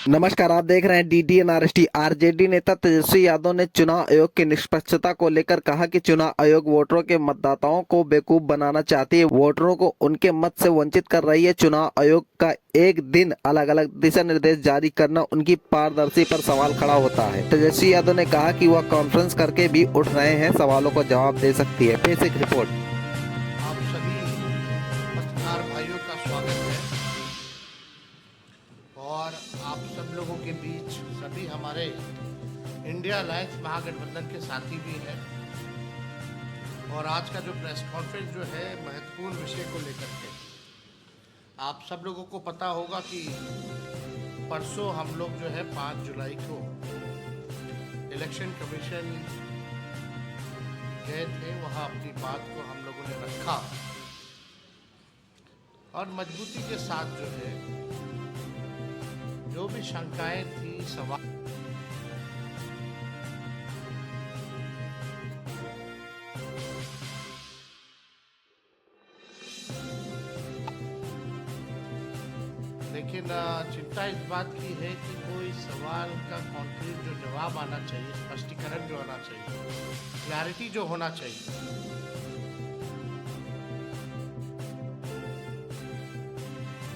नमस्कार, आप देख रहे हैं DDNRST। आरजेडी नेता तेजस्वी यादव ने चुनाव आयोग की निष्पक्षता को लेकर कहा कि चुनाव आयोग वोटरों के मतदाताओं को बेवकूफ बनाना चाहती है, वोटरों को उनके मत से वंचित कर रही है। चुनाव आयोग का एक दिन अलग अलग दिशा निर्देश जारी करना उनकी पारदर्शी पर सवाल खड़ा होता है। तेजस्वी यादव ने कहा कि वह कॉन्फ्रेंस करके भी उठ रहे हैं, सवालों को जवाब दे सकती है। Basic report. आप सभी पत्रकार भाइयों का स्वागत है और आप सब लोगों के बीच सभी हमारे इंडिया अलायंस महागठबंधन के साथी भी हैं। और आज का जो प्रेस कॉन्फ्रेंस जो है महत्वपूर्ण विषय को लेकर के, आप सब लोगों को पता होगा कि परसों हम लोग जो है 5 जुलाई को इलेक्शन कमीशन गए थे, वहाँ अपनी बात को हम लोगों ने रखा और मजबूती के साथ जो है जो भी शंकाएं थी, सवाल लेकिन चिंता इस बात की है कि कोई सवाल का कॉन्क्रीट जो जवाब आना चाहिए, स्पष्टीकरण जो आना चाहिए, क्लैरिटी जो होना चाहिए।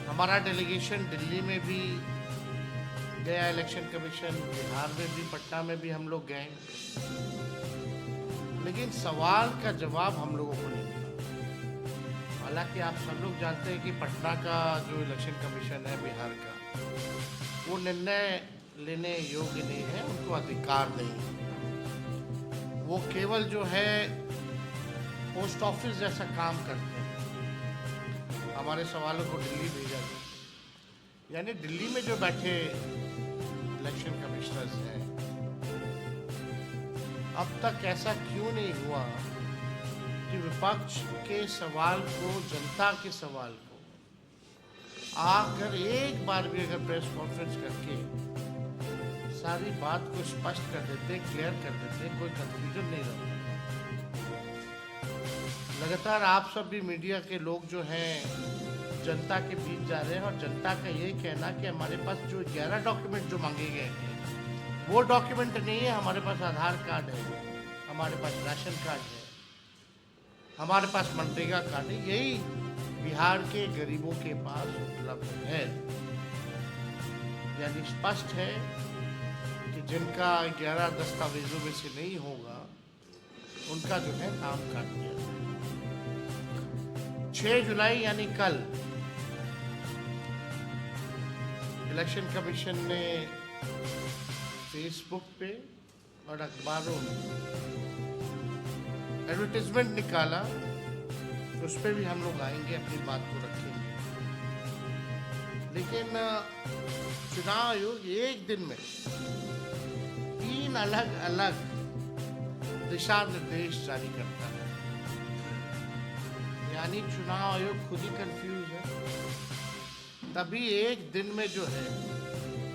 हमारा डेलीगेशन दिल्ली में भी गया, इलेक्शन कमीशन, बिहार में भी, पटना में भी हम लोग गए, लेकिन सवाल का जवाब हम लोगों को नहीं मिला। हालांकि आप सब लोग जानते हैं कि पटना का जो इलेक्शन कमीशन है बिहार का, वो निर्णय लेने योग्य नहीं है, उनको अधिकार नहीं है। वो केवल जो है पोस्ट ऑफिस जैसा काम करते हैं, हमारे सवालों को दिल्ली भेजा जाए। यानी दिल्ली में जो बैठे इलेक्शन कमिश्नर्स हैं, अब तक ऐसा क्यों नहीं हुआ कि विपक्ष के सवाल को, जनता के सवाल को आकर एक बार भी अगर प्रेस कॉन्फ्रेंस करके सारी बात को स्पष्ट कर देते, क्लियर कर देते, कोई कंफ्यूजन नहीं रहता। लगातार आप सब भी मीडिया के लोग जो हैं जनता के बीच जा रहे हैं और जनता का ये कहना कि हमारे पास जो 11 डॉक्यूमेंट जो मांगे गए हैं वो डॉक्यूमेंट नहीं है। हमारे पास आधार कार्ड है, हमारे पास राशन कार्ड है, हमारे पास मनरेगा कार्ड है, यही बिहार के गरीबों के पास उपलब्ध है। यानी स्पष्ट है कि जिनका 11 दस्तावेजों में से नहीं होगा उनका जो है नाम काट दिया जाए। 6 जुलाई यानी कल इलेक्शन कमीशन ने फेसबुक पे और अखबारों में एडवर्टाइजमेंट निकाला, उस पर भी हम लोग आएंगे, अपनी बात को रखेंगे। लेकिन चुनाव आयोग एक दिन में 3 अलग अलग दिशा निर्देश जारी करता है। यानी चुनाव आयोग खुद ही कंफ्यूज है, तभी एक दिन में जो है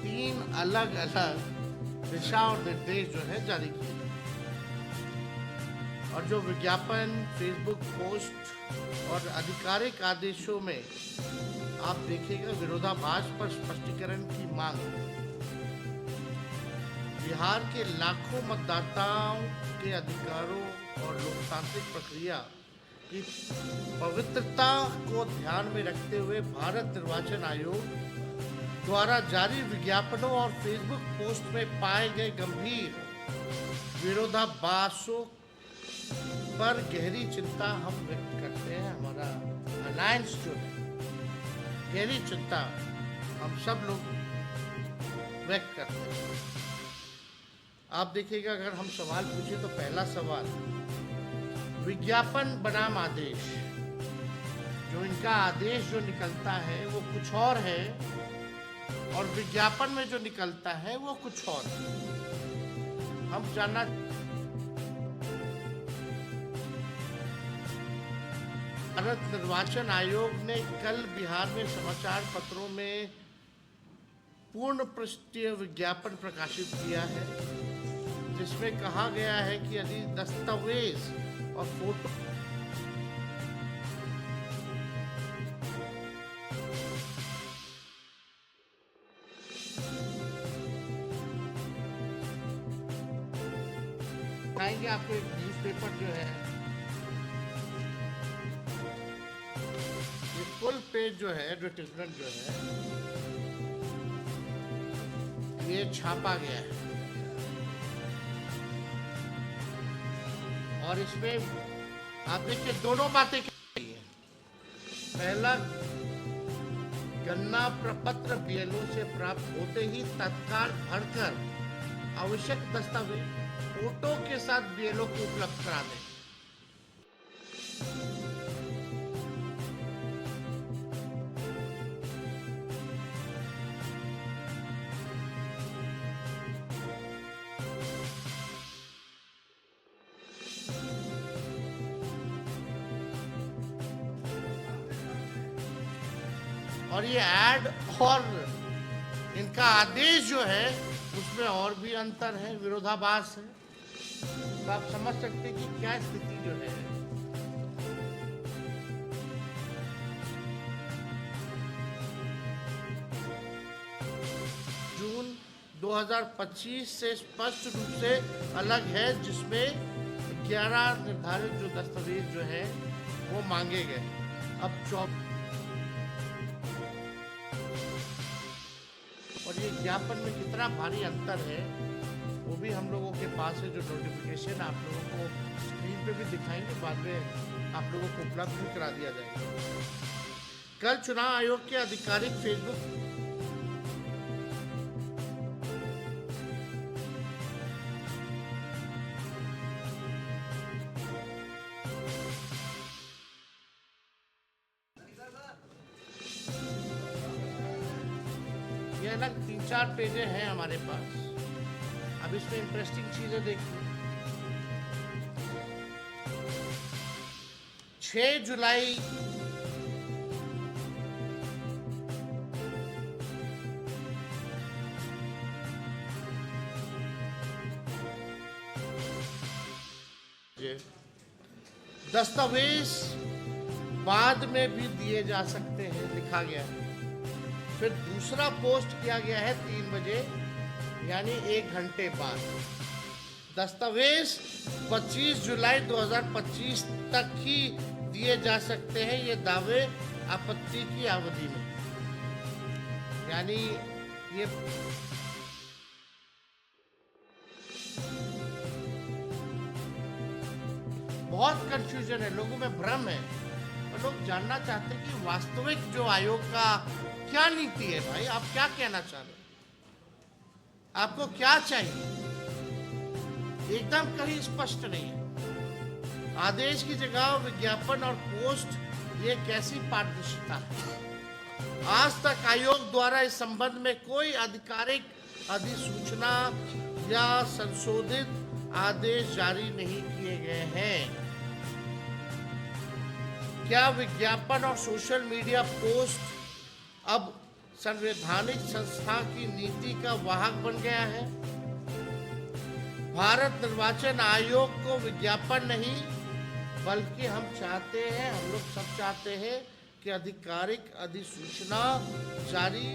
3 अलग अलग दिशा और निर्देश जो है जारी किए। और जो विज्ञापन, फेसबुक पोस्ट और आधिकारिक आदेशों में आप देखिएगा विरोधाभास पर स्पष्टीकरण की मांग। बिहार के लाखों मतदाताओं के अधिकारों और लोकतांत्रिक प्रक्रिया की पवित्रता को ध्यान में रखते हुए भारत निर्वाचन आयोग द्वारा जारी विज्ञापनों और फेसबुक पोस्ट में पाए गए गंभीर विरोधाभासों पर गहरी चिंता हम व्यक्त करते हैं। हमारा अलायंस जो है, गहरी चिंता हम सब लोग व्यक्त करते हैं। आप देखिएगा, अगर हम सवाल पूछे तो पहला सवाल, विज्ञापन बनाम आदेश, जो इनका आदेश जो निकलता है वो कुछ और है और विज्ञापन में जो निकलता है वो कुछ और है। हम जानना भारत निर्वाचन आयोग ने कल बिहार में समाचार पत्रों में पूर्ण पृष्ठीय विज्ञापन प्रकाशित किया है, जिसमें कहा गया है कि यदि दस्तावेज और फोटो दिखाएंगे आपको एक न्यूज़पेपर जो है, ये फुल पेज जो है एडवर्टीजमेंट जो है ये छापा गया है और इसमें आप देखिए दोनों बातें की गई हैं। पहला, गन्ना प्रपत्र बीएलओ से प्राप्त होते ही तत्काल भरकर आवश्यक दस्तावेज फोटो के साथ बीएलओ को उपलब्ध करा दें। और ये ऐड और इनका आदेश जो है उसमें और भी अंतर है, विरोधाभास है। तो आप समझ सकते हैं कि क्या स्थिति जो है। जून 2025 से स्पष्ट रूप से अलग है, जिसमें 11 निर्धारित जो दस्तावेज जो है वो मांगे गए। अब 24 और ये ज्ञापन में कितना भारी अंतर है वो भी हम लोगों के पास है। जो नोटिफिकेशन आप लोगों को स्क्रीन पे भी दिखाएंगे, बाद में आप लोगों को उपलब्ध भी करा दिया जाएगा। कल चुनाव आयोग के आधिकारिक फेसबुक ये अलग 3-4 पेजें हैं हमारे पास। अब इसमें इंटरेस्टिंग चीजें देखिए। 6 जुलाई दस्तावेज बाद में भी दिए जा सकते हैं, लिखा गया है। फिर दूसरा पोस्ट किया गया है 3 बजे यानी 1 घंटे बाद। दस्तावेज 25 जुलाई 2025 तक ही दिए जा सकते हैं, ये दावे आपत्ति की अवधि में। यानी ये बहुत कंफ्यूजन है, लोगों में भ्रम है और लोग जानना चाहते हैं कि वास्तविक जो आयोग का क्या नीति है। भाई आप क्या कहना चाह रहे हैं, आपको क्या चाहिए? एकदम कहीं स्पष्ट नहीं है। आदेश की जगह विज्ञापन और पोस्ट, ये कैसी पारदर्शिता है? आज तक आयोग द्वारा इस संबंध में कोई आधिकारिक अधिसूचना या संशोधित आदेश जारी नहीं किए गए हैं। क्या विज्ञापन और सोशल मीडिया पोस्ट अब संवैधानिक संस्था की नीति का वाहक बन गया है? भारत निर्वाचन आयोग को विज्ञापन नहीं, बल्कि हम लोग सब चाहते हैं कि आधिकारिक अधिसूचना जारी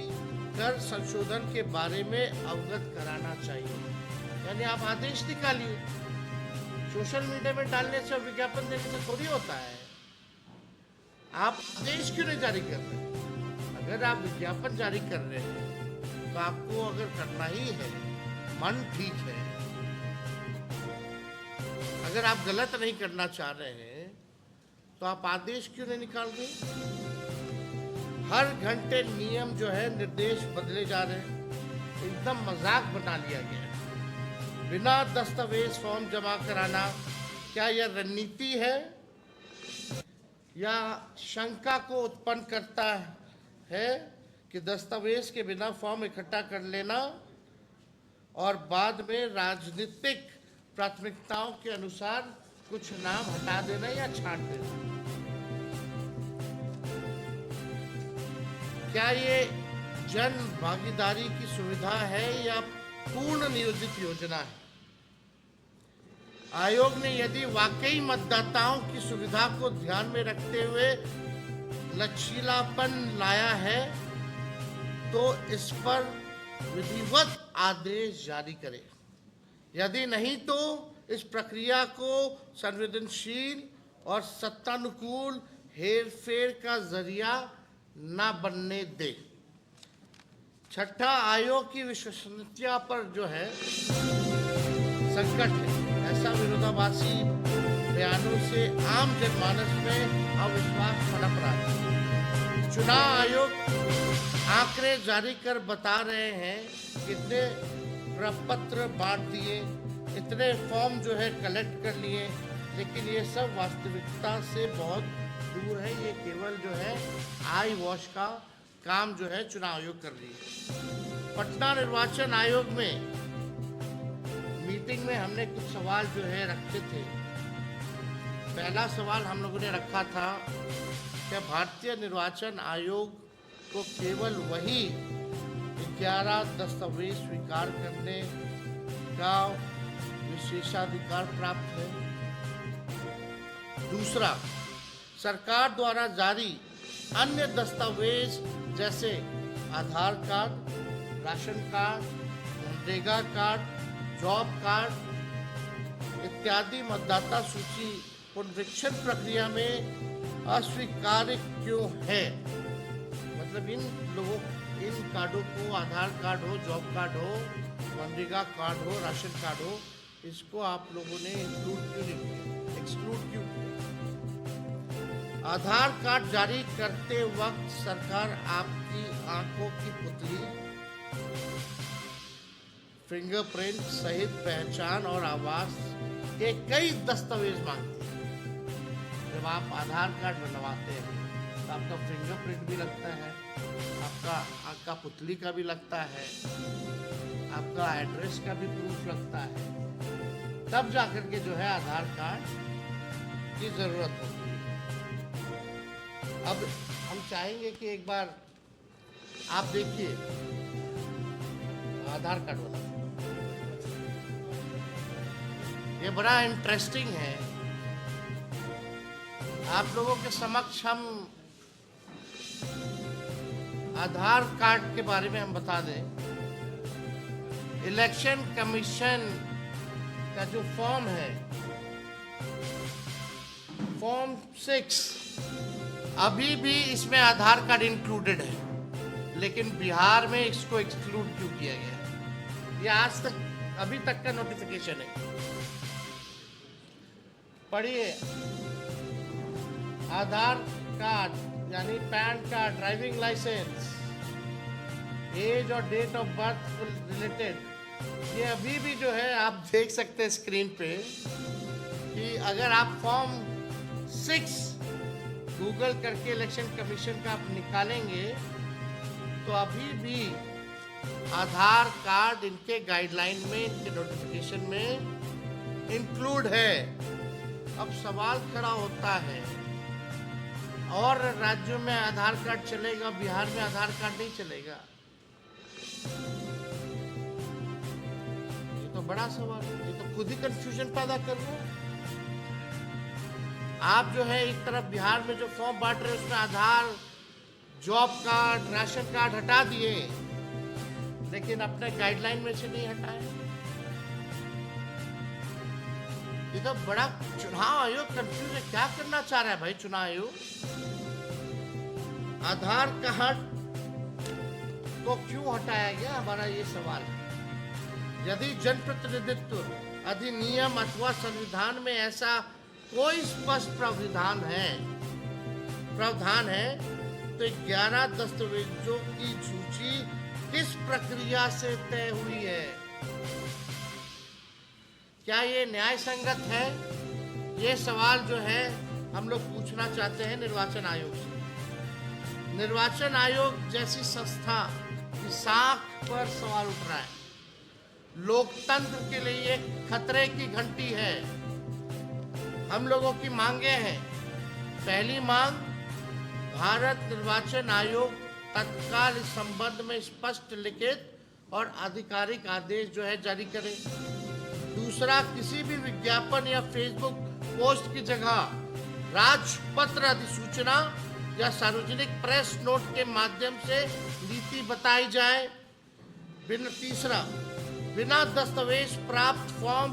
कर संशोधन के बारे में अवगत कराना चाहिए। यानी आप आदेश निकालिए, सोशल मीडिया में डालने से, विज्ञापन देने से थोड़ी होता है। आप आदेश क्यों नहीं जारी कर रहे? अगर आप विज्ञापन जारी कर रहे हैं तो आपको अगर करना ही है, मन ठीक है, अगर आप गलत नहीं करना चाह रहे हैं तो आप आदेश क्यों नहीं निकाल रहे? हर घंटे नियम जो है, निर्देश बदले जा रहे हैं, एकदम मजाक बना लिया गया है। बिना दस्तावेज फॉर्म जमा कराना, क्या यह रणनीति है या शंका को उत्पन्न करता है कि दस्तावेज के बिना फॉर्म इकट्ठा कर लेना और बाद में राजनीतिक प्राथमिकताओं के अनुसार कुछ नाम हटा देना या छांट देना? क्या ये जन भागीदारी की सुविधा है या पूर्ण नियोजित योजना है? आयोग ने यदि वाकई मतदाताओं की सुविधा को ध्यान में रखते हुए लचीलापन लाया है तो इस पर विधिवत आदेश जारी करे। यदि नहीं तो इस प्रक्रिया को संवेदनशील और सत्तानुकूल हेरफेर का जरिया न बनने दे। छठा, आयोग की विश्वसनीयता पर जो है संकट है। ऐसा विरोधाभासी बयानों से आम जनमानस में अविश्वास पनप रहा है। चुनाव आयोग आंकड़े जारी कर बता रहे हैं कितने प्रपत्र बांट दिए, इतने फॉर्म जो है कलेक्ट कर लिए, लेकिन ये सब वास्तविकता से बहुत दूर है। ये केवल जो है आई वॉश का काम जो है चुनाव आयोग कर रही है। पटना निर्वाचन आयोग में मीटिंग में हमने कुछ सवाल जो है रखे थे। पहला सवाल हम लोगों ने रखा था कि भारतीय निर्वाचन आयोग को केवल वही 11 दस्तावेज स्वीकार करने का विशेषाधिकार प्राप्त है। दूसरा, सरकार द्वारा जारी अन्य दस्तावेज जैसे आधार कार्ड, राशन कार्ड, मनरेगा कार्ड, जॉब कार्ड इत्यादि मतदाता सूची पुनरीक्षण प्रक्रिया में अस्वीकार्य क्यों है। मतलब इन कार्डों को, आधार कार्ड हो, जॉब कार्ड हो, मनरेगा कार्ड हो, राशन कार्ड हो, इसको आप लोगों ने इंक्लूड क्यों नहीं किया, एक्सक्लूड क्यों किया। आधार कार्ड जारी करते वक्त सरकार आपकी आंखों की पुतली, फिंगरप्रिंट सहित पहचान और आवास के कई दस्तावेज मांगती है। जब आप आधार कार्ड बनवाते हैं तो आपका फिंगरप्रिंट भी लगता है, आपका आंख का पुतली का भी लगता है, आपका एड्रेस का भी प्रूफ लगता है, तब जाकर के जो है आधार कार्ड की जरूरत होती है। अब हम चाहेंगे कि एक बार आप देखिए आधार कार्ड वाला, ये बड़ा इंटरेस्टिंग है। आप लोगों के समक्ष हम आधार कार्ड के बारे में हम बता दें। इलेक्शन कमीशन का जो फॉर्म है, फॉर्म 6, अभी भी इसमें आधार कार्ड इंक्लूडेड है, लेकिन बिहार में इसको एक्सक्लूड क्यों किया गया, ये आज तक अभी तक का नोटिफिकेशन है। पढ़िए, आधार कार्ड यानी PAN card, driving licence, age और डेट ऑफ बर्थ रिलेटेड, ये अभी भी जो है आप देख सकते हैं स्क्रीन पे कि अगर आप फॉर्म 6 गूगल करके इलेक्शन कमीशन का आप निकालेंगे तो अभी भी आधार कार्ड इनके गाइडलाइन में, इनके नोटिफिकेशन में इंक्लूड है। अब सवाल खड़ा होता है, और राज्यों में आधार कार्ड चलेगा, बिहार में आधार कार्ड नहीं चलेगा? ये तो बड़ा सवाल है, ये तो खुद ही कंफ्यूजन पैदा कर रहा है। आप जो है एक तरफ बिहार में जो फॉर्म बांट रहे हैं उसमें आधार, जॉब कार्ड, राशन कार्ड हटा दिए, लेकिन अपने गाइडलाइन में से नहीं हटाए। ये तो बड़ा चुनाव आयोग कंफ्यूज है, क्या करना चाह रहा है भाई चुनाव आयोग? आधार कार्ड को क्यों हटाया गया, हमारा ये सवाल है। यदि जनप्रतिनिधित्व अधिनियम अथवा संविधान में ऐसा कोई स्पष्ट प्रावधान है तो 11 दस्तावेजों की सूची किस प्रक्रिया से तय हुई है? क्या ये न्याय संगत है? ये सवाल जो है हम लोग पूछना चाहते हैं निर्वाचन आयोग से। निर्वाचन आयोग जैसी संस्था की साख पर सवाल उठ रहा है। लोकतंत्र के लिए खतरे की घंटी है। हम लोगों की मांगे हैं। पहली मांग, भारत निर्वाचन आयोग तत्काल इस संबंध में स्पष्ट लिखित और आधिकारिक आदेश जो है जारी करे। दूसरा, किसी भी विज्ञापन या फेसबुक पोस्ट की जगह राजपत्र अधिसूचना या सार्वजनिक प्रेस नोट के माध्यम से नीति बताई जाए। तीसरा, बिना दस्तावेज प्राप्त फॉर्म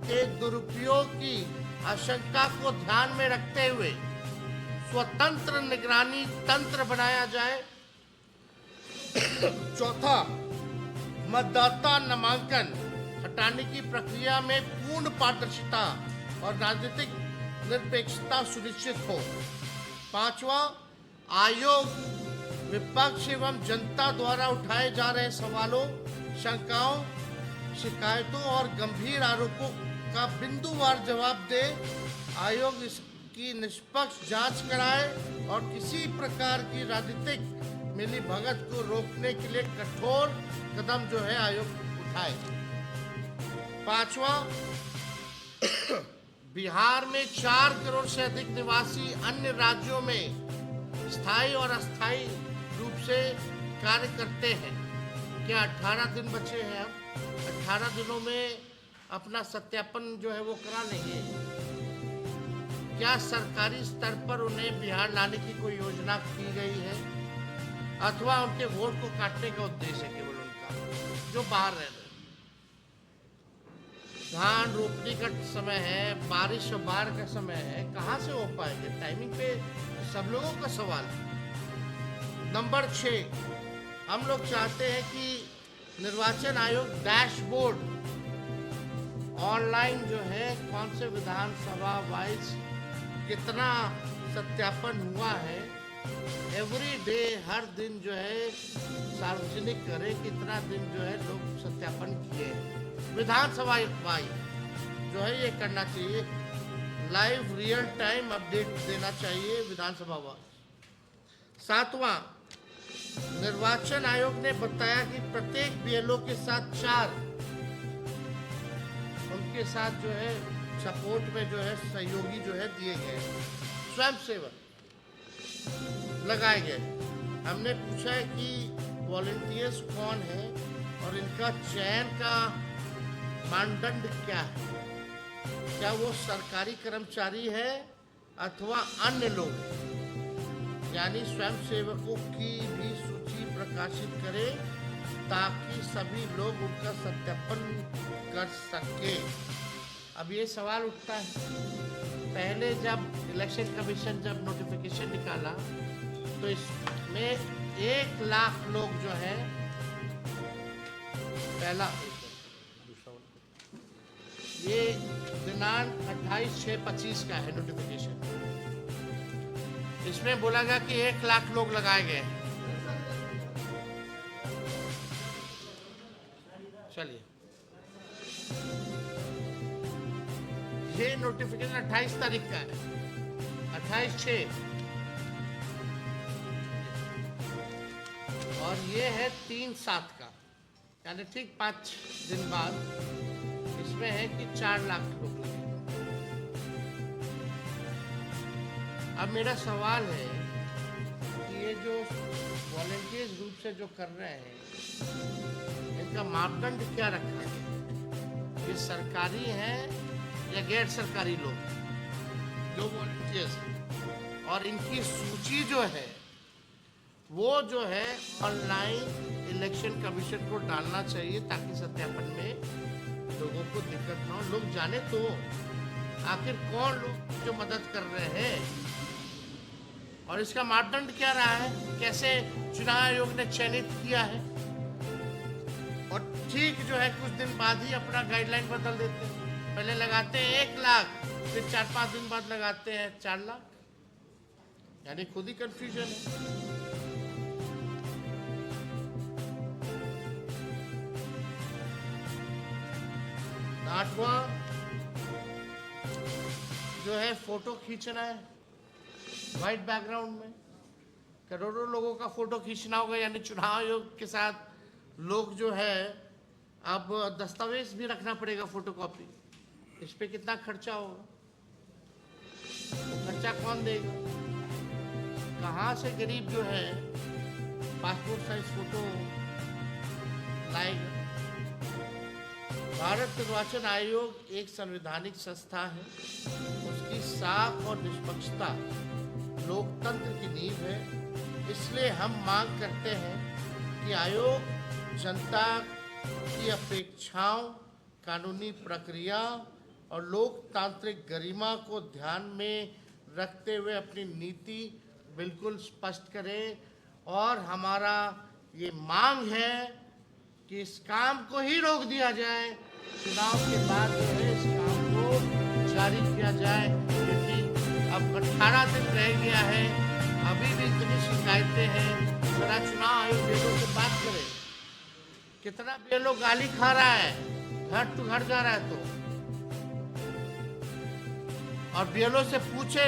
के दुरुपयोग की आशंका को ध्यान में रखते हुए स्वतंत्र निगरानी तंत्र बनाया जाए। चौथा, मतदाता नामांकन हटाने की प्रक्रिया में पूर्ण पारदर्शिता और राजनीतिक निरपेक्षता सुनिश्चित हो। पांचवा, आयोग विपक्ष एवं जनता द्वारा उठाए जा रहे सवालों, शंकाओं, शिकायतों और गंभीर आरोपों का बिंदुवार जवाब दे। आयोग इसकी निष्पक्ष जांच कराए और किसी प्रकार की राजनीतिक मिलीभगत को रोकने के लिए कठोर कदम जो है आयोग उठाए। पांचवा, बिहार में 4 करोड़ से अधिक निवासी अन्य राज्यों में स्थायी और अस्थायी रूप से कार्य करते हैं। क्या 18 दिन बचे हैं? अब 18 दिनों में अपना सत्यापन जो है वो करा लेंगे। क्या सरकारी स्तर पर उन्हें बिहार लाने की कोई योजना की गई है अथवा उनके वोट को काटने का उद्देश्य है केवल उनका जो बाहर रह रहे? धान रोपने का समय है, बारिश और बाढ़ का समय है, कहाँ से हो पाएंगे? टाइमिंग पे सब लोगों का सवाल। नंबर 6, हम लोग चाहते हैं कि निर्वाचन आयोग डैशबोर्ड ऑनलाइन जो है कौन से विधानसभा वाइज कितना सत्यापन हुआ है एवरी डे, हर दिन जो है सार्वजनिक करे कितना दिन जो है लोग सत्यापन किए। विधानसभा वाइज जो है ये करना चाहिए, लाइव रियल टाइम अपडेट देना चाहिए विधानसभा वाइज। 7वां, निर्वाचन आयोग ने बताया कि प्रत्येक बीएलओ के साथ 4 उनके साथ जो है सपोर्ट में जो है सहयोगी जो है दिए गए, स्वयंसेवक लगाए गए। हमने पूछा है कि वॉलंटियर्स कौन है और इनका चयन का मानदंड क्या है, क्या वो सरकारी कर्मचारी है अथवा अन्य लोग, यानी स्वयंसेवकों की भी सूची प्रकाशित करें ताकि सभी लोग उनका सत्यापन कर सके। अब ये सवाल उठता है, पहले जब इलेक्शन कमीशन जब नोटिफिकेशन निकाला तो इसमें 1 लाख लोग जो है, पहला ये दिनांक 28/6/25 का है नोटिफिकेशन, इसमें बोला गया कि 1 लाख लोग लगाए गए। चलिए, ये नोटिफिकेशन 28 तारीख का है, 28/6, और ये है 3/7 का, यानी ठीक 5 दिन बाद इसमें है कि 4 लाख लोग लगे। अब मेरा सवाल है कि ये जो वॉलंटियर्स रूप से जो कर रहे हैं इनका मापदंड क्या रखा है? ये सरकारी हैं या गैर सरकारी लोग जो वॉलंटियर्स हैं? और इनकी सूची जो है वो जो है ऑनलाइन इलेक्शन कमीशन को डालना चाहिए ताकि सत्यापन में लोगों को दिक्कत ना हो, लोग जाने तो आखिर कौन लोग जो मदद कर रहे हैं और इसका मापदंड क्या रहा है, कैसे चुनाव आयोग ने चयनित किया है। और ठीक जो है कुछ दिन बाद ही अपना गाइडलाइन बदल देते हैं, पहले लगाते हैं 1 लाख, फिर 4-5 दिन बाद लगाते हैं 4 लाख, यानी खुद ही कंफ्यूजन है। आठवां जो है फोटो खींचना है वाइट बैकग्राउंड में, करोड़ों लोगों का फोटो खींचना होगा, यानी चुनाव आयोग के साथ लोग जो है अब दस्तावेज भी रखना पड़ेगा, फोटोकॉपी। इस पे कितना खर्चा होगा, तो खर्चा कौन देगा? कहाँ से गरीब जो है पासपोर्ट साइज फोटो लाएगा? भारत निर्वाचन आयोग एक संवैधानिक संस्था है, उसकी साख और निष्पक्षता लोकतंत्र की नींव है। इसलिए हम मांग करते हैं कि आयोग जनता की अपेक्षाओं, कानूनी प्रक्रिया और लोकतांत्रिक गरिमा को ध्यान में रखते हुए अपनी नीति बिल्कुल स्पष्ट करें। और हमारा ये मांग है कि इस काम को ही रोक दिया जाए, चुनाव के बाद जो है इस काम को जारी किया जाए, क्योंकि अब 18 दिन रह गया है, अभी भी इतनी शिकायतें हैं। जरा चुनाव आयोग बेलों से बात करे, कितना बेलो गाली खा रहा है, घर टू घर जा रहा है तो, और बीएलओ से पूछे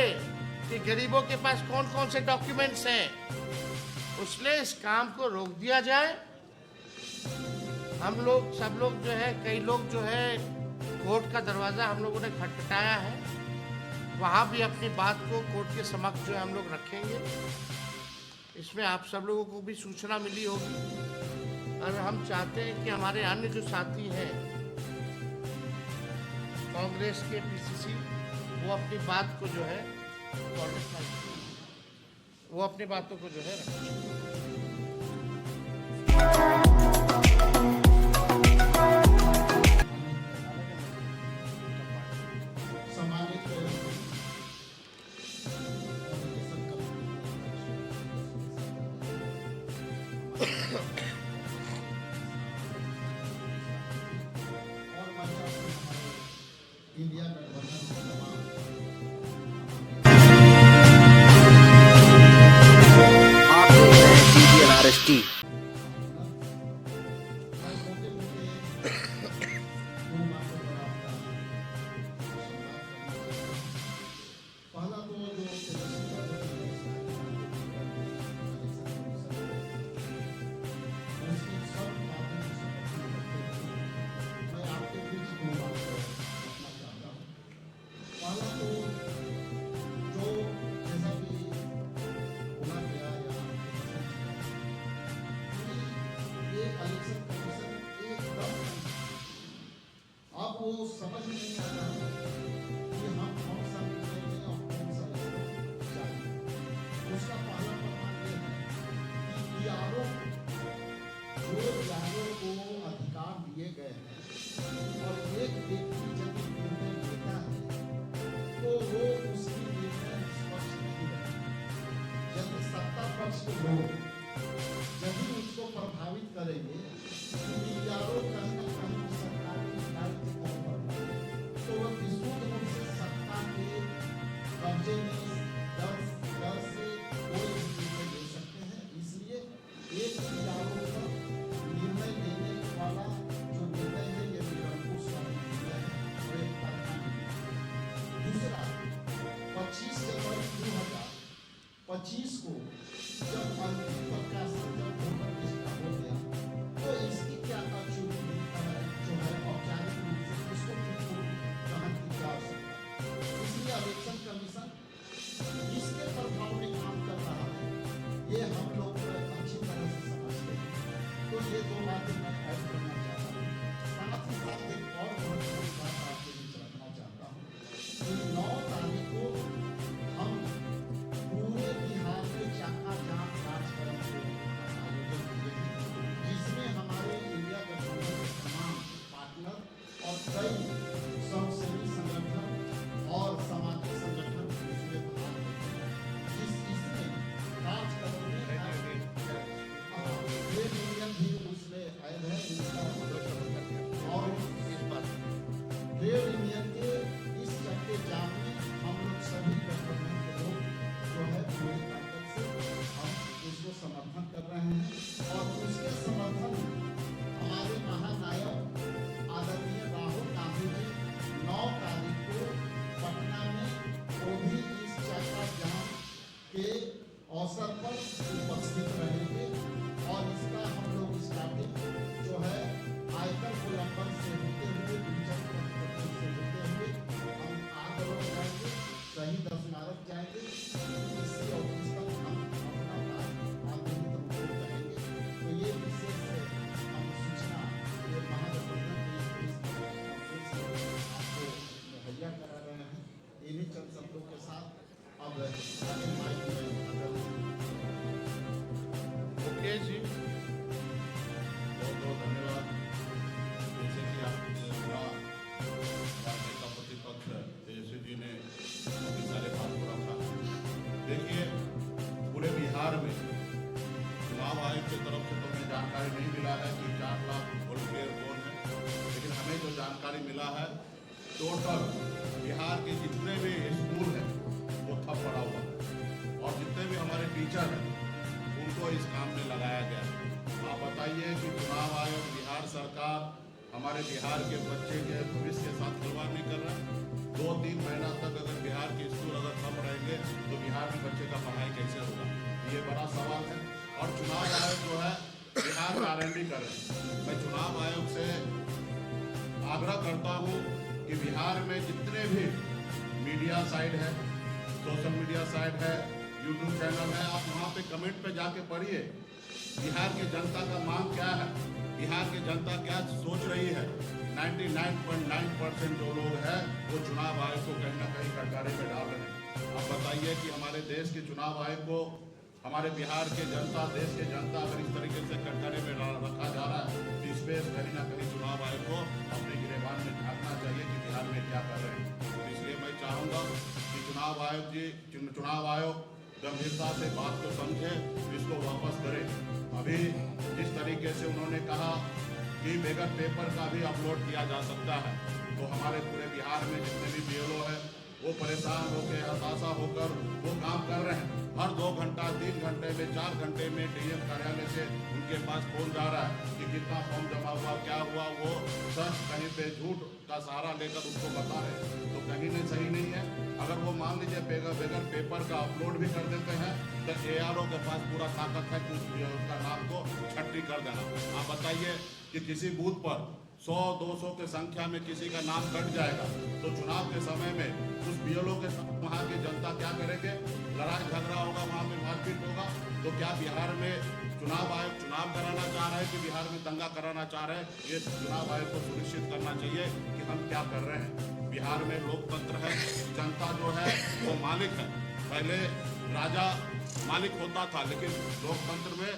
कि गरीबों के पास कौन कौन से डॉक्यूमेंट्स हैं, उसने इस काम को रोक दिया जाए। हम लोग सब लोग जो है, कई लोग जो है कोर्ट का दरवाज़ा हम लोगों ने खटखटाया है, वहाँ भी अपनी बात को कोर्ट के समक्ष जो है हम लोग रखेंगे। इसमें आप सब लोगों को भी सूचना मिली होगी, और हम चाहते हैं कि हमारे अन्य जो साथी हैं कांग्रेस के पीसीसी, वो अपनी बात को जो है वो अपनी बातों को जो है RST। अब वो समझ नहीं आता कि हम कौन सा निर्णय लें और कौन सा रास्ता जाएं। उसका पहला प्रमाण ये है कि यारों को अधिकार दिए गए हैं, और एक व्यक्ति जब निर्णय लेता है तो वो उसकी निर्णय निष्पक्ष नहीं रहता। यदि सत्ता पक्ष के लोग यदि उसको प्रभावित करेंगे, यारों कहीं न कहीं सरकार की दायित्व कौन करता है, तो वह विशुद्ध रूप से सत्ता के कब्जे में डर से कोई निर्णय ले सकते हैं। इसलिए एक यारों का निर्णय लेने वाला जो निर्णय है, ये निरंकुश निर्णय है और एक तरफा निर्णय। दूसरा, 25 जनवरी 2025 को जब अंतिम प्रकाशन जब वोटर लिस्ट का हो गया, तो इसकी क्या अचूक जानकारी नहीं मिला है कि 4 लाख वोल्टियर कौन है, लेकिन हमें जो जानकारी मिला है टोटल बिहार के जितने भी स्कूल हैं वो ठप पड़ा हुआ है और जितने भी हमारे टीचर हैं उनको इस काम में लगाया गया है। आप बताइए कि चुनाव आयोग, बिहार सरकार हमारे बिहार के बच्चे के भविष्य के साथ खिलवाड़ नहीं कर रहा है। 2-3 महीना तक अगर बिहार के स्कूल अगर ठप रहेंगे तो बिहार में बच्चे का पढ़ाई कैसे होगा, ये बड़ा सवाल है। और चुनाव आयोग जो है बिहार में R&D कर रहे हैं। मैं चुनाव आयोग से आग्रह करता हूँ कि बिहार में जितने भी मीडिया साइट है, सोशल मीडिया साइट है, यूट्यूब चैनल है, आप वहाँ पे कमेंट पे जाके पढ़िए बिहार की जनता का मांग क्या है, बिहार की जनता क्या सोच रही है। 99.9% जो लोग हैं वो चुनाव आयोग को कहीं ना कहीं कटघरे में डाल रहे हैं। आप बताइए कि हमारे देश के चुनाव आयोग को हमारे बिहार के जनता, देश के जनता अगर इस तरीके से कटघरे में रखा जा रहा है तो इस पर कहीं ना कहीं चुनाव आयोग को अपने गिरेबान में झांकना चाहिए कि बिहार में क्या कर रहे हैं। तो इसलिए मैं चाहूँगा कि चुनाव आयोग गंभीरता से बात को समझे, इसको वापस करे। अभी जिस तरीके से उन्होंने कहा कि बगैर पेपर का भी अपलोड किया जा सकता है, तो हमारे पूरे बिहार में जितने भी BLO है वो परेशान होकर, हताशा होकर वो काम कर रहे हैं। हर 2 घंटा, 3 घंटे में, 4 घंटे में DM कार्यालय से उनके पास फोन जा रहा है कि कितना फॉर्म जमा हुआ, क्या हुआ। वो सच कहीं पे झूठ का सहारा लेकर उसको बता रहे, तो कहीं नहीं सही नहीं है। अगर वो मान लीजिए बगैर पेपर का अपलोड भी कर देते हैं तो ARO के पास पूरा ताकत है कि उसका नाम को छट्टी कर देना। आप बताइए कि किसी बूथ पर 100-200 के संख्या में किसी का नाम कट जाएगा तो चुनाव के समय में उस BLO के साथ वहाँ की जनता क्या करेंगे? लड़ाई झगड़ा होगा, वहाँ पे मारपीट होगा। तो क्या बिहार में चुनाव आयोग चुनाव कराना चाह रहे हैं कि बिहार में दंगा कराना चाह रहे हैं? ये चुनाव आयोग को सुनिश्चित करना चाहिए कि हम क्या कर रहे हैं। बिहार में लोकतंत्र है, जनता जो है वो मालिक है। पहले राजा मालिक होता था, लेकिन लोकतंत्र में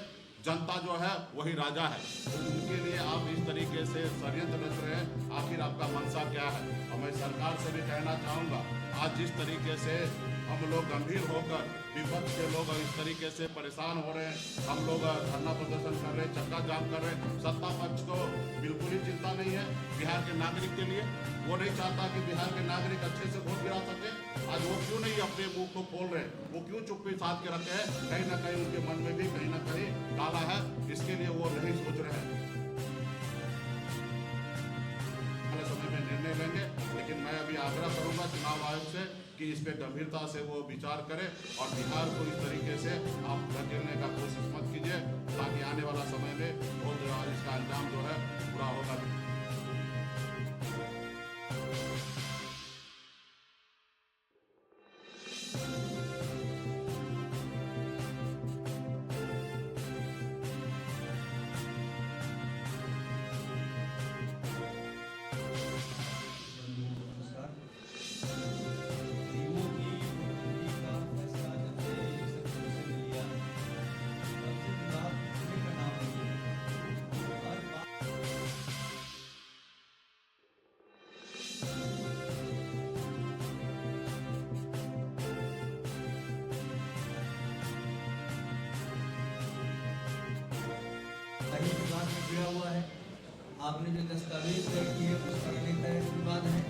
जनता जो है वही राजा है। तो उनके लिए आप इस तरीके से षड्यंत्र रच रहे हैं, आखिर आपका मंशा क्या है? और मैं सरकार से भी कहना चाहूँगा, आज जिस तरीके से हम लोग गंभीर होकर विपक्ष के लोग इस तरीके से परेशान हो रहे हैं, हम लोग धरना प्रदर्शन कर रहे हैं, चक्का जाम कर रहे हैं, सत्ता पक्ष को बिल्कुल ही चिंता नहीं है बिहार के नागरिक के लिए। वो नहीं चाहता कि बिहार के नागरिक अच्छे से वोट गिरा सके। आज वो क्यों नहीं अपने मुंह को खोल रहे हैं? वो क्यों चुप्पी साध के रखे हैं? कहीं ना कहीं उनके मन में भी कहीं ना कहीं काला है, इसके लिए वो नहीं सोच रहे हैं। अगले समय में निर्णय लेंगे, लेकिन मैं अभी आग्रह करूंगा चुनाव आयोग से कि इस पे गंभीरता से वो विचार करें और बिहार को इस तरीके से आप धकेलने का कोशिश मत कीजिए, ताकि आने वाला समय में बहुत इसका अंजाम जो है पूरा होगा। कहीं विवाद में जुड़ा हुआ है, आपने जो दस्तावेज तय किए उसका अनेक तरह के विवाद है।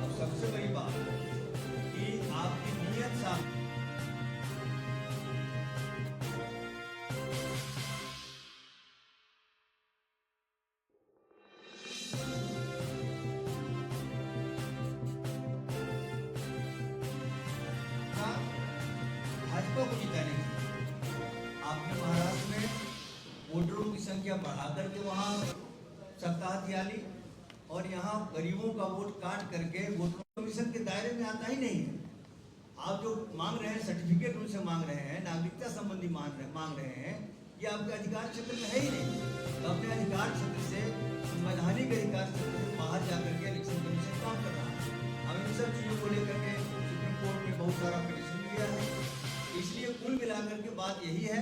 और सबसे बड़ी बात कि आपकी नीयत साफ, भाजपा को जिताने की आपने महाराष्ट्र में वोटरों की संख्या बढ़ाकर के वहाँ सप्ताह दियाली और यहाँ गरीबों का वोट काट करके वोटरों कमीशन के दायरे में आता ही नहीं है। आप जो मांग रहे हैं, सर्टिफिकेट उनसे मांग रहे हैं, नागरिकता संबंधी मांग रहे हैं, ये आपके अधिकार क्षेत्र में है ही नहीं। तो अपने अधिकार क्षेत्र से, संवैधानिक अधिकार क्षेत्र से बाहर जाकर के इलेक्शन कमीशन काम कर रहा है। हम इन सब चीज़ों को लेकर के सुप्रीम कोर्ट में बहुत सारा पिटीशन दिया है। इसलिए कुल मिलाकर के बात यही है,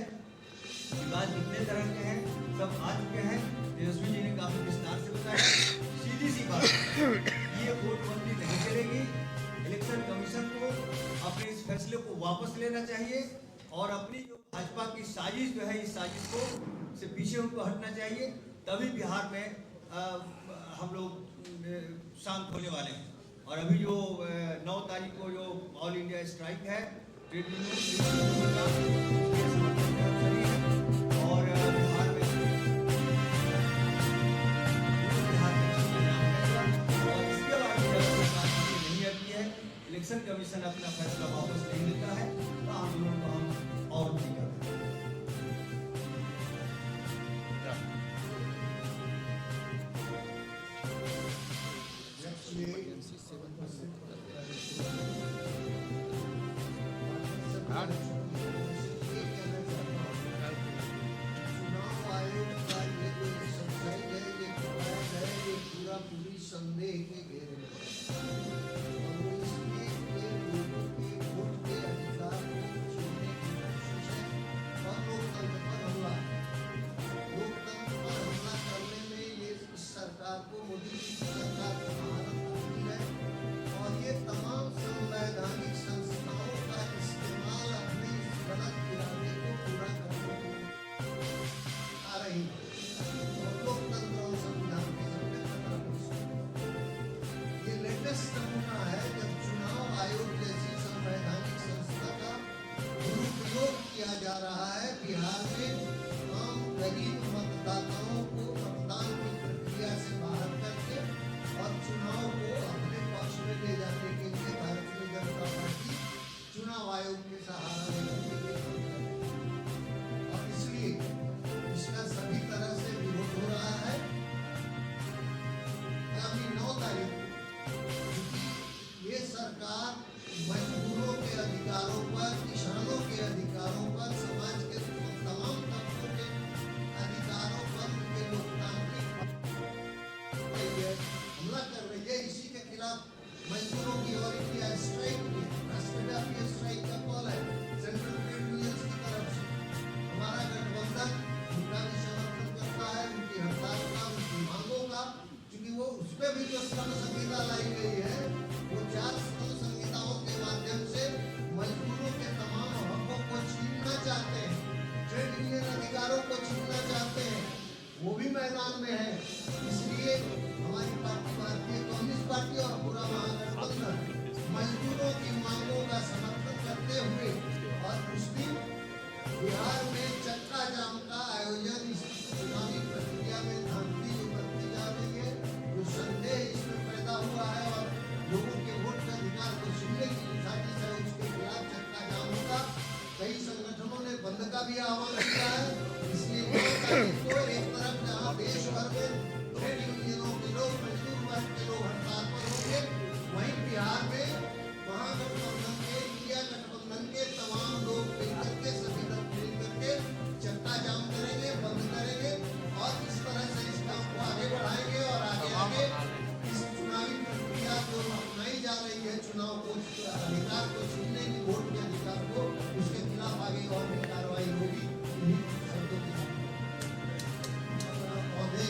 विवाद जितने तरह के हैं सब आ चुके हैं। तेजस्वी जी ने काफी विस्तार से बताया। सीधी सी बात, ये वोटबंदी नहीं चलेगी। इलेक्शन कमीशन को अपने इस फैसले को वापस लेना चाहिए और अपनी जो भाजपा की साजिश जो है, इस साजिश को से पीछे उनको हटना चाहिए, तभी बिहार में हम लोग शांत होने वाले हैं। और अभी जो 9 तारीख को जो ऑल इंडिया स्ट्राइक है ट्रेड यूनियन का, उसके समर्थन में हम सभी हैं। और बिहार में और इसके बाद सरकार नहीं आती है, इलेक्शन कमीशन अपना फैसला वापस नहीं लेता है, तो आंदोलन को हम और नहीं करते। चुनाव आयोग का ये जो एक्सरसाइज है, ये कराया गया है, ये पूरी संदेह के घेरे में है। और वो इसलिए ये लोगों के वोट के अधिकार को छीनने की कोशिश है और लोकतंत्र पर हमला है। लोकतंत्र पर हमला करने में ये इस सरकार को, मोदी जी की सरकार को महारत आती है। और ये तमाम संवैधानिक संस्थाओं का इस्तेमाल अपने इस गलत इरादे को पूरा करने के लिए आ रही है। और लोकतंत्र और संविधान के सामने खतरा पेश है। ये लेटेस्ट नमूना है जब चुनाव आयोग जैसी संवैधानिक संस्था का दुरुपयोग किया जा रहा है बिहार में आम गरीब मतदाताओं को मतदान की प्रक्रिया से बाहर करके और चुनाव को अपने पक्ष में ले जाने के लिए भारतीय जनता पार्टी चुनाव आयोग के सहारा लेकर के ये काम कर रही है। और इसलिए इसका सभी तरह से विरोध हो रहा है। आगामी 9 तारीख को ये सरकार मजदूरों के अधिकारों पर, किसानों के अधिकारों पर, समाज के तमाम तबकों के अधिकारों पर, उनके लोकतांत्रिक हमला कर रही है। इसी के खिलाफ मजदूरों की और इंडिया स्ट्राइक की, राष्ट्रव्यापी स्ट्राइक का कॉल है सेंट्रल ट्रेड यूनियंस की तरफ से। हमारा गठबंधन उनका भी समर्थन करता है, उनकी हड़ताल का, उनकी मांगों का, क्योंकि वो उसमें भी जो श्रम संहिता लाई गई है, वो 4 श्रम संहिताओं के माध्यम से मजदूरों के तमाम हकों को छीनना चाहते हैं, ट्रेड यूनियन अधिकारों को छीनना चाहते हैं, वो भी मैदान में है। इसलिए हमारी पार्टी, भारतीय कम्युनिस्ट पार्टी और पूरा महागठबंधन मजदूरों की मांगों का समर्थन करते हुए और उस दिन बिहार में चक्का जाम का आयोजन इस चुनावी प्रक्रिया में धांधली जो करती जा रही है, जो संदेह इसमें पैदा हुआ है और लोगों के वोट के अधिकार को छीनने की साजिश है, उसके खिलाफ चक्का जाम होगा। कई संगठनों ने बंद का भी आह्वान किया है। इसलिए 9 तारीख को एक तरफ जहाँ देश भर में ट्रेड यूनियनों के लोग, मजदूर वर्ग के लोग हड़ताल पर होंगे, वहीं बिहार में महागठबंधन के, इंडिया गठबंधन के तमाम लोग मिलकर के, सभी लोग मिलकर के चक्का जाम करेंगे, बंद करेंगे और इस तरह से इस काम को आगे बढ़ाएंगे। और आगे इस चुनावी प्रक्रिया जो अपनाई जा रही है, चुनाव को, अधिकार को छीनने की, वोट के अधिकार को, उसके खिलाफ आगे और भी कार्रवाई होगी। इन्हीं शब्दों के साथ पौधे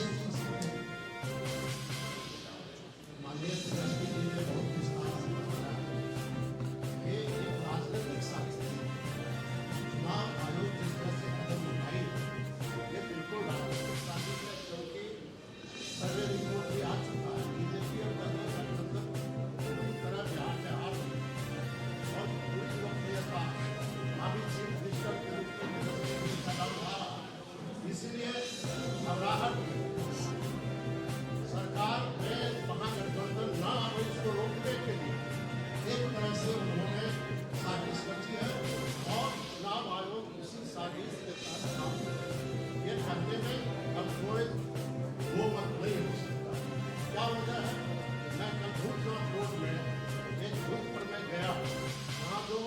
माननीय श्री जी ने बहुत विस्तार से बताया। ये एक राजनीतिक साजिश है। चुनाव आयोग जिस तरह से कदम उठाई, ये बिल्कुल राजनीतिक साजिश है, क्योंकि सर्वे रिपोर्ट भी आ चुका है। बीजेपी और गठबंधन पूरी तरह बिहार में हार गई और पूरी लोकप्रियता अभी चीफ मिनिस्टर के रूप में कदम उठा रहा है। इसीलिए घबराहट सरकार में महागठबंधन न आवे, इसको रोकने के लिए एक तरह से उन्होंने साजिश रची है और चुनाव आयोग इसी साजिश के साथ काम कर रहा है। ये करने में अब कोई दो मत नहीं हो सकता। क्या वजह है? मैं कल भूतनाथ रोड में एक बूथ पर मैं गया, वहाँ जो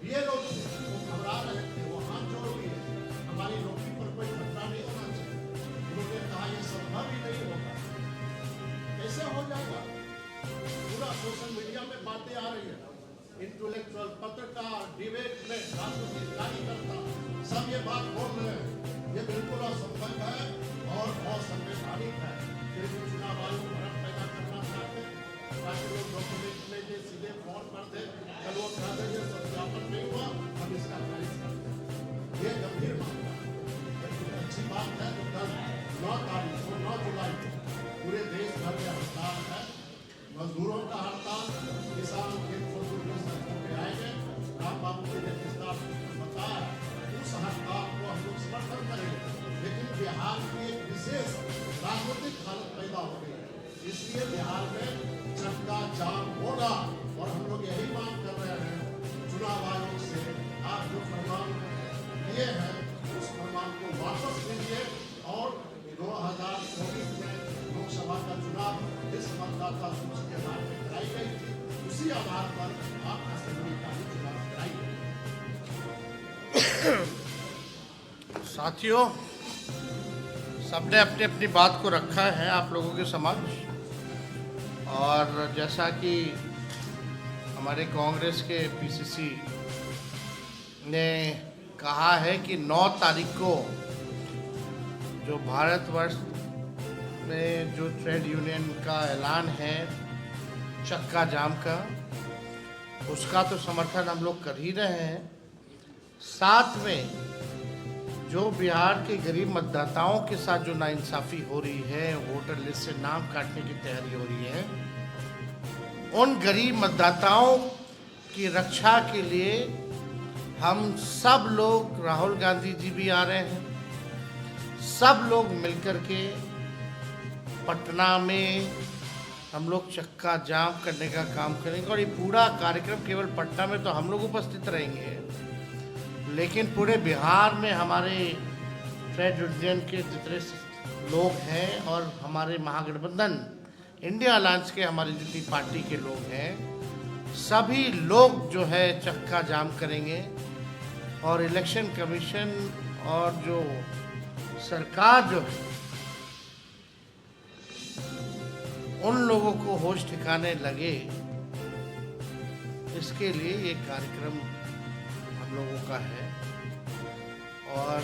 ये लोग थे वो घबरा रहे थे, वो हाथ जोड़ लिए, हमारी नौकरी पर कोई खतरा नहीं होना चाहिए। उन्होंने कहा ये संभव ही नहीं होगा। कैसे हो जाएगा? पूरा सोशल मीडिया में बातें आ रही है, इंटेलेक्चुअल, पत्रकार, डिबेट में राजनीतिक कार्यकर्ता सब ये बात बोल रहे हैं। ये बिल्कुल असंभव है और असंवैधानिक है। फिर भी चुनाव आयोग भ्रम पैदा करना चाहते हैं ताकि लोग डॉक्यूमेंट लेके सीधे फोन कर दे, कल वो कह देंगे सत्यापन नहीं हुआ, हम इसका खारिज करते हैं। ये गंभीर मामला है। अच्छी जुलाई को पूरे देश भर में हड़ताल है। मजदूरों का हड़ताल, किसान खेत मजदूर भी सड़कों पे आएंगे। राम बाबू ने जब विस्तार बताया उस हड़ताल को हम लोग समर्थन करेंगे, लेकिन बिहार की एक विशेष राजनीतिक हालत पैदा हो गई है, इसलिए बिहार में चक्का जाम होगा। और हम लोग यही मांग कर रहे हैं चुनाव आयोग से, आप जो फरमान लिए हैं उस फरमान को वापस लीजिए और 2024 में लोकसभा का चुनाव जिस मतदाता सूची के आधार पर कराई गई थी उसी आधार पर आप असेंबली का भी चुनाव कराइए। साथियों, सबने अपनी अपनी बात को रखा है आप लोगों के समक्ष, और जैसा कि हमारे कांग्रेस के पीसीसी ने कहा है कि 9 तारीख को जो भारतवर्ष में जो ट्रेड यूनियन का ऐलान है चक्का जाम का, उसका तो समर्थन हम लोग कर ही रहे हैं। साथ में जो बिहार के गरीब मतदाताओं के साथ जो नाइंसाफ़ी हो रही है, वोटर लिस्ट से नाम काटने की तैयारी हो रही है, उन गरीब मतदाताओं की रक्षा के लिए हम सब लोग, राहुल गांधी जी भी आ रहे हैं, सब लोग मिलकर के पटना में हम लोग चक्का जाम करने का काम करेंगे। और ये पूरा कार्यक्रम केवल पटना में तो हम लोग उपस्थित रहेंगे, लेकिन पूरे बिहार में हमारे ट्रेड यूनियन के जितने लोग हैं और हमारे महागठबंधन इंडिया अलायंस के हमारी जितनी पार्टी के लोग हैं, सभी लोग जो है चक्का जाम करेंगे। और इलेक्शन कमीशन और जो सरकार जो है उन लोगों को होश ठिकाने लगे, इसके लिए ये कार्यक्रम हम लोगों का है और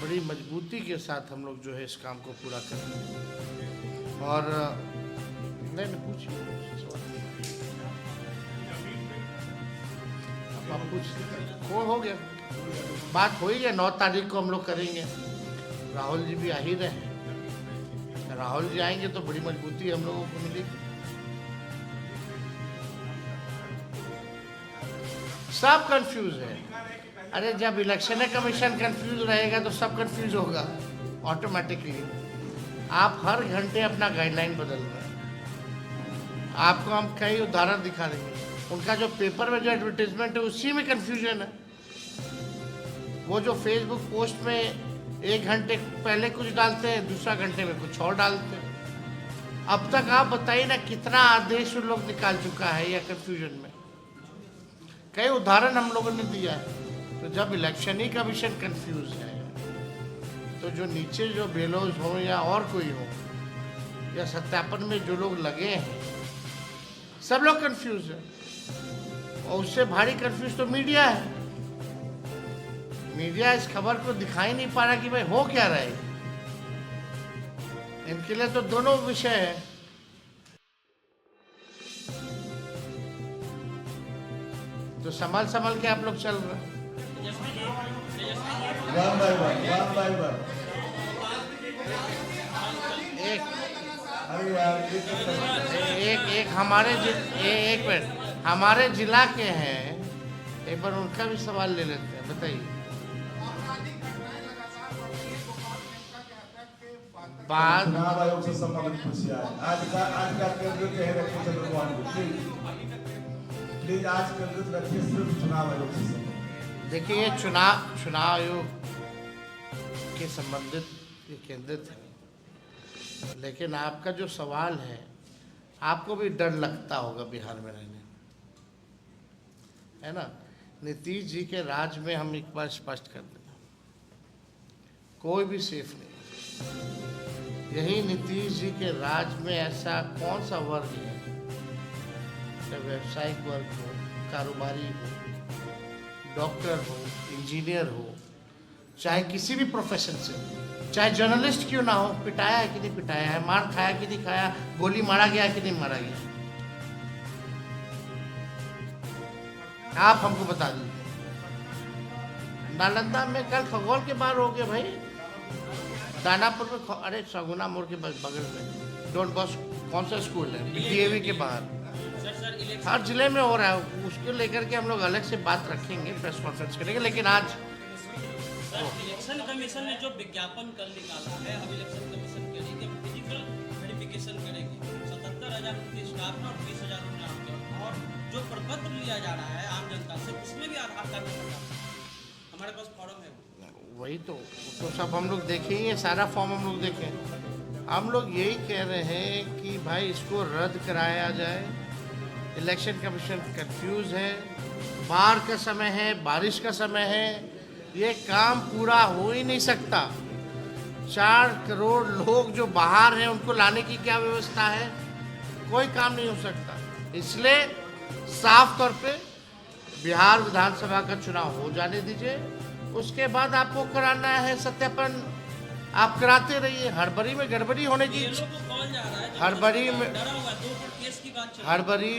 बड़ी मजबूती के साथ हम लोग जो है इस काम को पूरा करेंगे। और नहीं पूछिए, आप पूछ हो गया, बात हो ही गया। 9 तारीख को हम लोग करेंगे। राहुल जी भी आ ही रहे हैं, राहुल जी आएंगे तो बड़ी मजबूती हम लोगों को मिलेगी। सब कंफ्यूज है। अरे जब इलेक्शन कमीशन कंफ्यूज रहेगा तो सब कंफ्यूज होगा ऑटोमेटिकली। आप हर घंटे अपना गाइडलाइन बदल रहे हैं। आपको हम कई उदाहरण दिखा देंगे। उनका जो पेपर में जो एडवर्टीजमेंट है उसी में कंफ्यूजन है। वो जो फेसबुक पोस्ट में 1 घंटे पहले कुछ डालते हैं, दूसरा घंटे में कुछ और डालते हैं। अब तक आप बताइए ना कितना आदेश उन लोग निकाल चुका है या कंफ्यूजन में। कई उदाहरण हम लोगों ने दिया है। तो जब इलेक्शन ही कमीशन कंफ्यूज है तो जो नीचे जो बेलोज हो या और कोई हो या सत्यापन में जो लोग लगे हैं सब लोग कंफ्यूज हैं। और उससे भारी कंफ्यूज तो मीडिया है। मीडिया इस खबर को दिखाई नहीं पा रहा कि भाई हो क्या रहा है। इनके लिए तो दोनों विषय है। तो संभाल संभाल के आप लोग चल रहे हैं। One by one. अरे यार एक मिनट हमारे जिला के हैं, एक बार उनका भी सवाल ले लेते हैं। बताइए। बात चुनाव आयोग से संबंधित पूछिए। आज का केंद्र कह रखे चंद्रमोहन प्लीज आज केंद्र रखिए सिर्फ चुनाव आयोग से संबंधित। देखिए, ये चुनाव आयोग के संबंधित ये केंद्रित है, लेकिन आपका जो सवाल है, आपको भी डर लगता होगा बिहार में रहने, है ना। नीतीश जी के राज में हम एक बार स्पष्ट कर दें, कोई भी सेफ नहीं। यही नीतीश जी के राज में ऐसा कौन सा वर्ग है, चाहे व्यावसायिक वर्ग हो, कारोबारी हो, डॉक्टर हो, इंजीनियर हो, चाहे किसी भी प्रोफेशन से, चाहे जर्नलिस्ट क्यों ना हो, पिटाया है कि नहीं पिटाया है, मार खाया कि नहीं खाया, गोली मारा गया कि नहीं मारा गया, आप हमको बता दीजिए। नालंदा में कल खगोल के बार हो गए भाई। दानापुर में अरे सगुना मोड़ के बगल में डॉन बॉस्को कौन सा स्कूल है डीएवी के बाहर हर जिले में हो रहा है। उसको लेकर के हम लोग अलग से बात रखेंगे, प्रेस कॉन्फ्रेंस करेंगे। लेकिन आज इलेक्शन कमीशन ने जो विज्ञापन कल निकाला है, अब इलेक्शन कमीशन के लिए फिजिकल वेरिफिकेशन करेगी 77,000 उनके स्टाफ में और 20,000 उन्हें आम जनता, और जो प्रपत्र लिया जा रहा है आम जनता से उसमें भी आधार कार्ड नंबर हमारे पास फॉर्म है। वही तो सब हम लोग देखेंगे, सारा फॉर्म हम लोग देखें। हम लोग यही कह रहे हैं कि भाई इसको रद्द कराया जाए। इलेक्शन कमीशन कंफ्यूज है, बाढ़ का समय है, बारिश का समय है, ये काम पूरा हो ही नहीं सकता। 4 करोड़ लोग जो बाहर हैं उनको लाने की क्या व्यवस्था है, कोई काम नहीं हो सकता। इसलिए साफ तौर पे बिहार विधानसभा का चुनाव हो जाने दीजिए, उसके बाद आपको कराना है सत्यापन, आप कराते रहिए। हड़बड़ी में गड़बड़ी होने की हड़बड़ी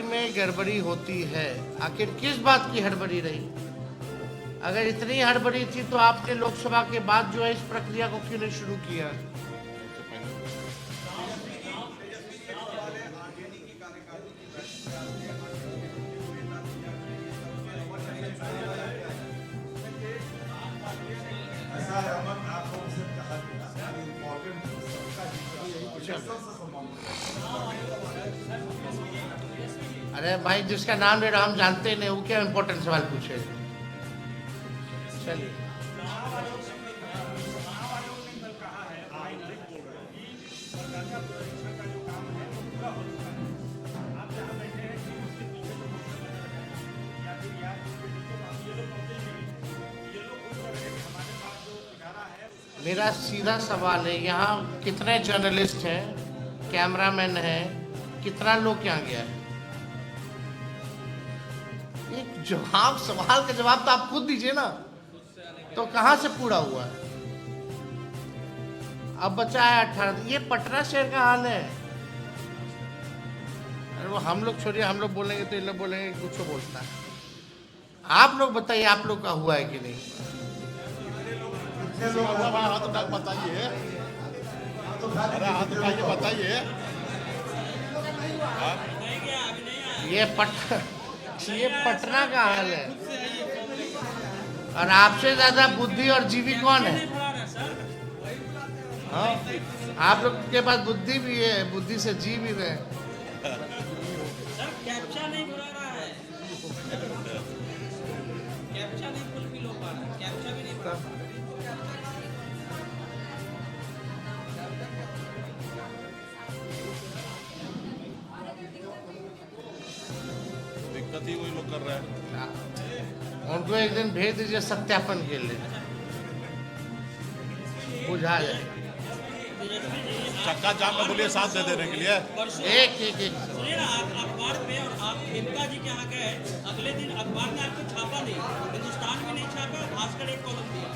में गड़बड़ी होती है। आखिर किस बात की हड़बड़ी रही? अगर इतनी हड़बड़ी थी तो आपने लोकसभा के बाद जो है इस प्रक्रिया को क्यों नहीं शुरू किया? ऐसा है अमन, आप लोगों से कहा गया इम्पोर्टेंट अरे भाई जिसका नाम ले रहा हम जानते नहीं, वो क्या इम्पोर्टेंट सवाल पूछे? चलिए मेरा सीधा सवाल है, यहाँ कितने जर्नलिस्ट हैं, कैमरामैन हैं, कितना लोग यहाँ गया है? एक जवाब, सवाल का जवाब तो आप खुद दीजिए ना। तो कहाँ से पूरा हुआ है? अब बचा है 18। ये पटना शहर का हाल है। अरे वो हम लोग छोड़िए, हम लोग बोलेंगे तो ये लोग बोलेंगे कुछ बोलता है। आप लोग बताइए, आप लोग का हुआ है कि नहीं? हाथ उठा के बताइए, अरे हाथ उठा के बताइए। ये पटना का हाल है। और आपसे ज्यादा बुद्धि और जीवी कौन है? हाँ, आप लोग के पास बुद्धि भी है, बुद्धि से जी भी रहे। सर कैप्चा नहीं बुला रहा है, कैप्चा नहीं फुलफिल हो पा रहा है, कैप्चा भी नहीं बुला पा रहा है। दिक्कत ही वही लोग कर रहे हैं। उनको एक दिन भेज दीजिए सत्यापन के लिए, बुझा जाए। चक्का जाम में बोलिए साथ दे देने के लिए। एक सुनिए ना, आप अखबार पे और आप खेमका जी के यहाँ गए, अगले दिन अखबार में आपको छापा नहीं, हिंदुस्तान में नहीं छापा, भास्कर एक कॉलम दिया।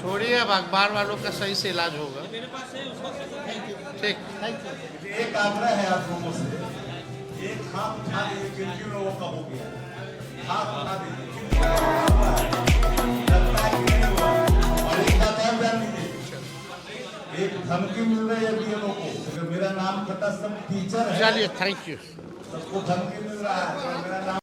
छोड़िए, अब अखबार वालों का सही से इलाज होगा। मेरे पास है उसका। ठीक, एक आग्रह है आप लोगों से, एक हाथ उठा दीजिए, किन किन लोगों का हो गया हाथ उठा दीजिए। लगता है कि नहीं हुआ। और एक बात और जान लीजिए, एक धमकी मिल रही है बीएलओ को, अगर मेरा नाम खता सब टीचर है, चलिए, थैंक यू। सबको धमकी मिल रहा है, मेरा नाम